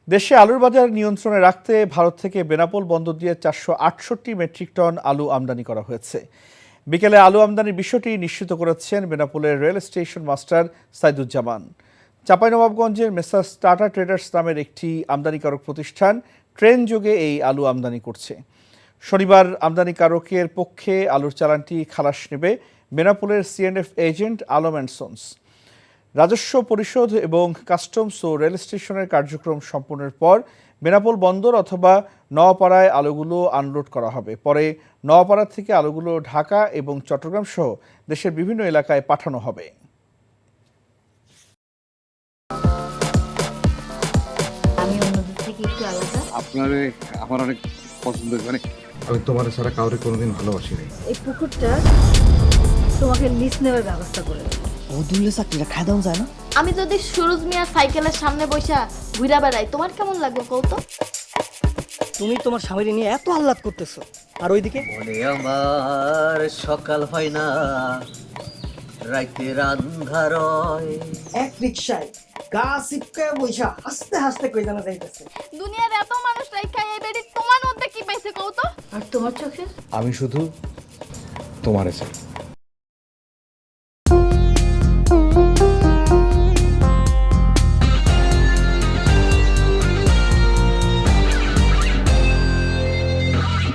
দেশে আলুর বাজার নিয়ন্ত্রণে রাখতে ভারত থেকে বেনাপোল বন্দর দিয়ে 468 মেট্রিক টন আলু আমদানি করা হয়েছে। বিকেলে আলু আমদানির বিষয়টি নিশ্চিত করেছেন বেনাপোলের রেল স্টেশন মাস্টার সাইদুজ্জামান। চাঁপাইনবাবগঞ্জের মেসার্স টাটা ট্রেডার্স নামের একটি আমদানিকারক প্রতিষ্ঠান ট্রেন যোগে এই আলু আমদানি করছে। শনিবার আমদানিকারকের পক্ষে আলুর চালানটি খালাস নেবে বেনাপোলের CNF agent Alam and sons. রাজস্ব পরিশোধ এবং কাস্টমস ও রেল স্টেশনের কার্যক্রম সম্পন্নের পর বেনাপোল বন্দর অথবা নওয়াপাড়ায় আলুগুলো আনলোড করা হবে। পরে নওয়াপাড়া থেকে আলুগুলো ঢাকা এবং চট্টগ্রাম সহ দেশের বিভিন্ন এলাকায় পাঠানো হবে। আমি অন্যদের থেকে একটু আলাদা। আমার অনেক পছন্দ, মানে আমি তোমার ছাড়া কাউরে কোনোদিন ভালোবাসি নাই। এই পুকুরটা তোমাকে লিজ নেওয়ার ব্যবস্থা করে দেবো। বদুল্লে চাকরিটা খাই দাও যায় না? আমি যদি সুরজ মিয়া সাইকেলের সামনে বসা ঘুরা বেড়াই, তোমার কেমন লাগবে কৌতো? তুমি তোমার স্বামীর নিয়ে এত আহ্লাদ করতেছো, আর ওইদিকে বলে আমার সকাল হয় না, রাইতের আন্ধার হয়। এক রিকশায় গা সিপকায় বইসা হাসতে হাসতে কই জানা যাইতেছে। দুনিয়ার এত মানুষ রাইখা এই বেডি তোমার মধ্যে কি পাইছে কৌতো? আর তোমার চোখে আমি শুধু তোমারে চাই।